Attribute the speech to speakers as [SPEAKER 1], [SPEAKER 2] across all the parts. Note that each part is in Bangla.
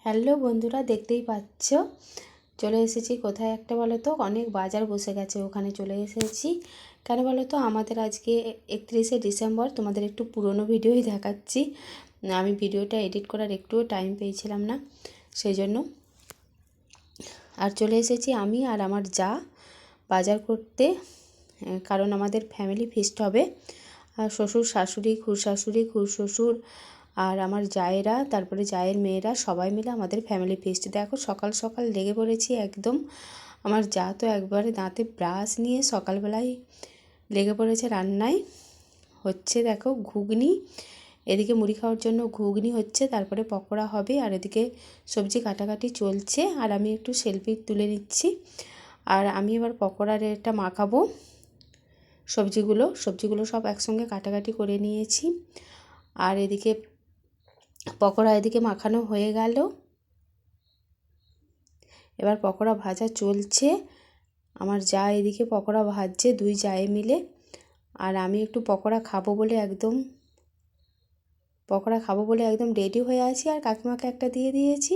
[SPEAKER 1] হ্যালো বন্ধুরা, দেখতেই পাচ্ছ চলে এসেছি কোথায় একটা বলো তো। অনেক বাজার বসে গেছে, ওখানে চলে এসেছি। কেন বলো তো, আমাদের আজকে 31শে ডিসেম্বর। তোমাদের একটু পুরনো ভিডিওই দেখাচ্ছি। আমি ভিডিওটা এডিট করার একটুও টাইম পেয়েছিলাম না, সেই জন্য। আর চলে এসেছি আমি আর আমার যা বাজার করতে, কারণ আমাদের ফ্যামিলি ফিস্ট হবে। আর শ্বশুর শাশুড়ি, খুড়শ্বশুর আর আমার জায়েরা, তারপরে জায়ের মেয়েরা সবাই মিলে আমাদের ফ্যামিলি ফিস্ট। দেখো সকাল সকাল লেগে পড়েছি একদম। আমার যা তো একবারে দাঁতে ব্রাশ নিয়ে সকালবেলায় লেগে পড়েছে রান্নায়। হচ্ছে দেখো ঘুগনি, এদিকে মুড়ি খাওয়ার জন্য ঘুগনি হচ্ছে, তারপরে পকোড়া হবে, আর এদিকে সবজি কাটাকাটি চলছে। আর আমি একটু সেলফি তুলে নিচ্ছি। আর আমি এবার পকোড়ার এটা মাখাবো। সবজিগুলো সব একসঙ্গে কাটাকাটি করে নিয়েছি। আর এদিকে পকোড়া এদিকে মাখানো হয়ে গেল। এবার পকোড়া ভাজা চলছে। আমার যা এদিকে পকোড়া ভাজছে, দুই জায়ে মিলে। আর আমি একটু পকোড়া খাবো বলে একদম রেডি হয়ে আছি। আর কাকিমাকে একটা দিয়ে দিয়েছি,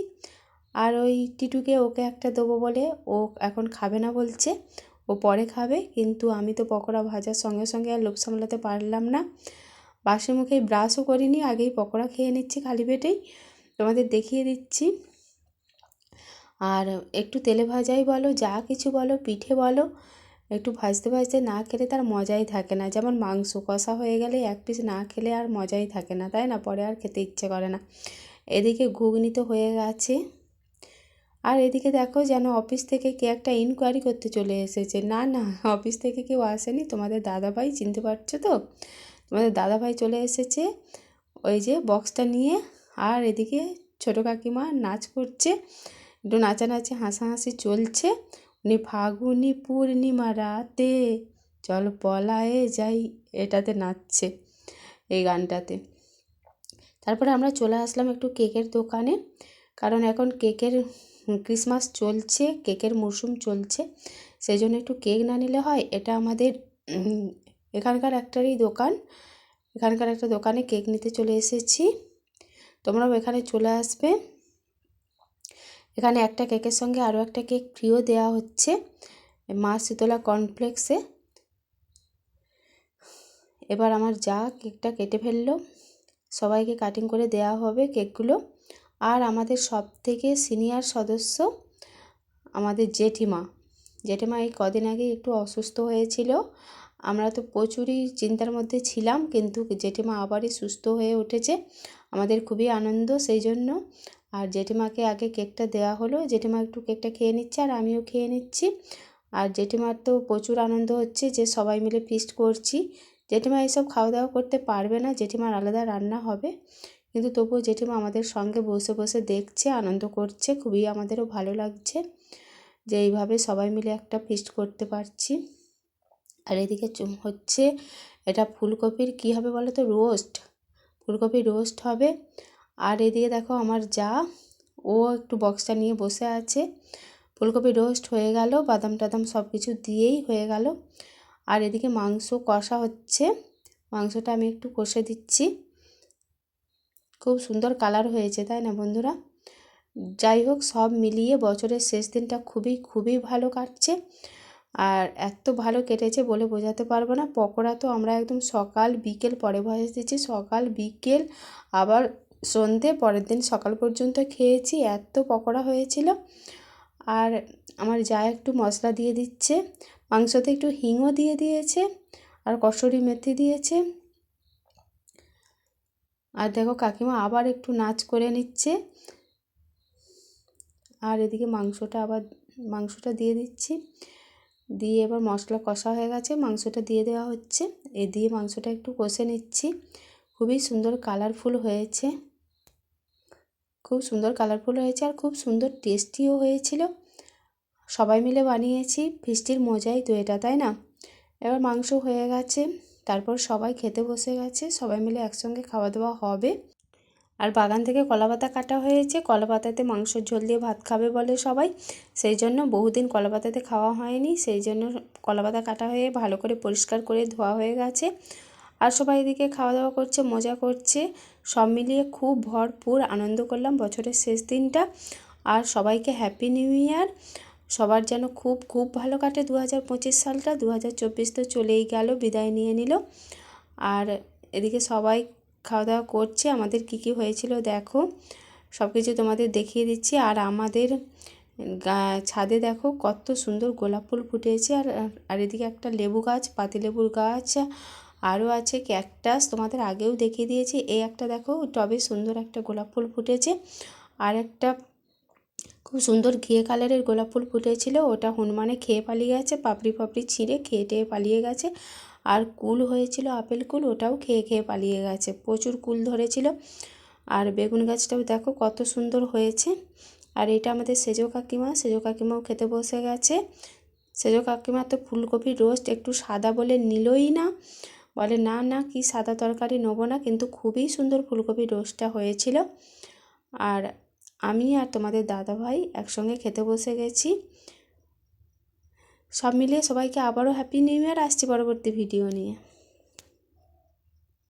[SPEAKER 1] আর ওই টিটুকে ওকে একটা দেবো বলে ও এখন খাবে না বলছে, ও পরে খাবে। কিন্তু আমি তো পকোড়া ভাজার সঙ্গে সঙ্গে আর লোভ সামলাতে পারলাম না। বাসি মুখে ব্রাশও করিনি, আগেই পকোড়া খেয়ে নিচ্ছি খালি পেটেই, তোমাদের দেখিয়ে দিচ্ছি। আর একটু তেলে ভাজাই বলো, যা কিছু বলো, পিঠে বলো, একটু ভাজতে ভাজতে না খেলে তার মজাই থাকে না। যেমন মাংস কষা হয়ে গেলে এক পিস না খেলে আর মজাই থাকে না, তাই না? পরে আর খেতে ইচ্ছে করে না। এদিকে ঘুগনি তো হয়ে গেছে। আর এদিকে দেখো যেন অফিস থেকে কে একটা ইনকোয়ারি করতে চলে এসেছে। না না, অফিস থেকে কেউ আসেনি, তোমাদের দাদাভাই, চিনতে পারছো তো? তোমাদের দাদাভাই চলে এসেছে ওই যে বক্সটা নিয়ে। আর এদিকে ছোটো কাকিমা নাচ করছে, একটু নাচানাচি হাসাহাসি চলছে। উনি ফাগুনি পূর্ণিমা রাতে চল পলায়ে যাই, এটাতে নাচছে, এই গানটাতে। তারপরে আমরা চলে আসলাম একটু কেকের দোকানে, কারণ এখন কেকের ক্রিসমাস চলছে, কেকের মরশুম চলছে, সেই জন্য একটু কেক না নিলে হয়। এটা আমাদের এখানকার একটা দোকানে কেক নিতে চলে এসেছি। তোমরাও এখানে চলে আসবে। এখানে একটা কেকের সঙ্গে আরও একটা কেক ফ্রিও দেওয়া হচ্ছে মা শীতলা কর্নফ্লেক্সে। এবার আমার যা কেকটা কেটে ফেললো, সবাইকে কাটিং করে দেওয়া হবে কেকগুলো। আর আমাদের সব থেকে সিনিয়র সদস্য আমাদের জেঠিমা এই কদিন আগে একটু অসুস্থ হয়েছিল। আমরা তো প্রচুরই চিন্তার মধ্যে ছিলাম, কিন্তু জেঠিমা আবারই সুস্থ হয়ে উঠেছে, আমাদের খুবই আনন্দ সেই জন্য। আর জেঠিমাকে আগে কেকটা দেওয়া হলো, জেঠিমা একটু কেকটা খেয়ে নিচ্ছে আর আমিও খেয়ে নিচ্ছি। আর জেঠিমার তো প্রচুর আনন্দ হচ্ছে যে সবাই মিলে ফিস্ট করছি। জেঠিমা এইসব খাওয়া দাওয়া করতে পারবে না, জেঠিমার আলাদা রান্না হবে, কিন্তু তবুও জেঠিমা আমাদের সঙ্গে বসে বসে দেখছে, আনন্দ করছে। খুবই আমাদেরও ভালো লাগছে যে এইভাবে সবাই মিলে একটা ফিস্ট করতে পারছি। আর এদিকে হচ্ছে এটা ফুলকপির কী হবে বলো তো, ফুলকপির রোস্ট হবে। আর এদিকে দেখো আমার যা, ও একটু বক্সটা নিয়ে বসে আছে। ফুলকপি রোস্ট হয়ে গেল, বাদাম টাদাম সব কিছু দিয়েই হয়ে গেল। আর এদিকে মাংস কষা হচ্ছে, মাংসটা আমি একটু কষে দিচ্ছি। খুব সুন্দর কালার হয়েছে, তাই না বন্ধুরা? যাই হোক, সব মিলিয়ে বছরের শেষ দিনটা খুবই ভালো কাটছে। আর এত ভালো কেটেছে বলে বোঝাতে পারবো না। পকোড়া তো আমরা একদম সকাল বিকেল পরে দিচ্ছি, সকাল বিকেল আবার সন্ধে, পরের দিন সকাল পর্যন্ত খেয়েছি, এত পকোড়া হয়েছিল। আর আমার যা একটু মশলা দিয়ে দিচ্ছে, মাংসতে একটু হিংও দিয়ে দিয়েছে, আর কসুরি মেথি দিয়েছে। আর দেখো কাকিমা আবার একটু নাচ করে নিচ্ছে। আর এদিকে মাংসটা দিয়ে দিচ্ছি, দিয়ে এবার মশলা কষা হয়ে গেছে, মাংসটা দিয়ে দেওয়া হচ্ছে। দিয়ে মাংসটা একটু কষে নিচ্ছি। খুবই সুন্দর কালারফুল হয়েছে, আর খুব সুন্দর টেস্টিও হয়েছিল। সবাই মিলে বানিয়েছি, ফিস্টির মজাই তো এটা, তাই না? এবার মাংস হয়ে গেছে, তারপর সবাই খেতে বসে গেছে, সবাই মিলে একসঙ্গে খাওয়া দাওয়া হবে। আর বাগান থেকে কলাপাতা কাটা হয়েছে, কলাপাতাতে মাংসের ঝোল দিয়ে ভাত খাবে বলে সবাই, সেই জন্য বহুদিন কলাপাতাতে খাওয়া হয়নি, সেই জন্য কলাপাতা কাটা হয়ে ভালো করে পরিষ্কার করে ধোয়া হয়ে গেছে। আর সবাই এদিকে খাওয়া দাওয়া করছে, মজা করছে। সব মিলিয়ে খুব ভরপুর আনন্দ করলাম বছরের শেষ দিনটা। আর সবাইকে হ্যাপি নিউ ইয়ার। সবার যেন খুব খুব ভালো কাটে 2025 সালটা। 2024 তো চলেই গেল, বিদায় নিয়ে নিল। আর এদিকে সবাই খাওয়া দাওয়া করছে। আমাদের কি কি হয়েছিল দেখো, সব কিছু তোমাদের দেখিয়ে দিচ্ছি। আর আমাদের ছাদে দেখো কত সুন্দর গোলাপ ফুল ফুটেছে। আর এদিকে একটা লেবু গাছ, পাতিলেবুর গাছ, আরও আছে ক্যাকটাস, তোমাদের আগেও দেখিয়ে দিয়েছি। এই একটা দেখো টবে সুন্দর একটা গোলাপ ফুল ফুটেছে। আর একটা খুব সুন্দর ঘিয়ে কালারের গোলাপ ফুল ফুটেছিল, ওটা হনুমানে খেয়ে পালিয়ে গেছে, পাপড়ি পাপড়ি ছিঁড়ে খেয়ে টেয়ে পালিয়ে গেছে। আর কুল হয়েছিল, আপেল কুল, ওটাও খেয়ে খেয়ে পালিয়ে গেছে, প্রচুর কুল ধরেছিল। আর বেগুন গাছটাও দেখো কত সুন্দর হয়েছে। আর এটা আমাদের সেজো কাকিমাও খেতে বসে গেছে। সেজো কাকিমা তো ফুলকপি রোস্ট একটু সাদা বলে নিলই না, বলে না না কি সাদা তরকারি নেবো না, কিন্তু খুবই সুন্দর ফুলকপি রোস্টটা হয়েছিল। আর আমি আর তোমাদের দাদাভাই একসঙ্গে খেতে বসে গেছি। সব মিলিয়ে সবাইকে আবারও হ্যাপি নিউ ইয়ার। আসছি পরবর্তী ভিডিও নিয়ে।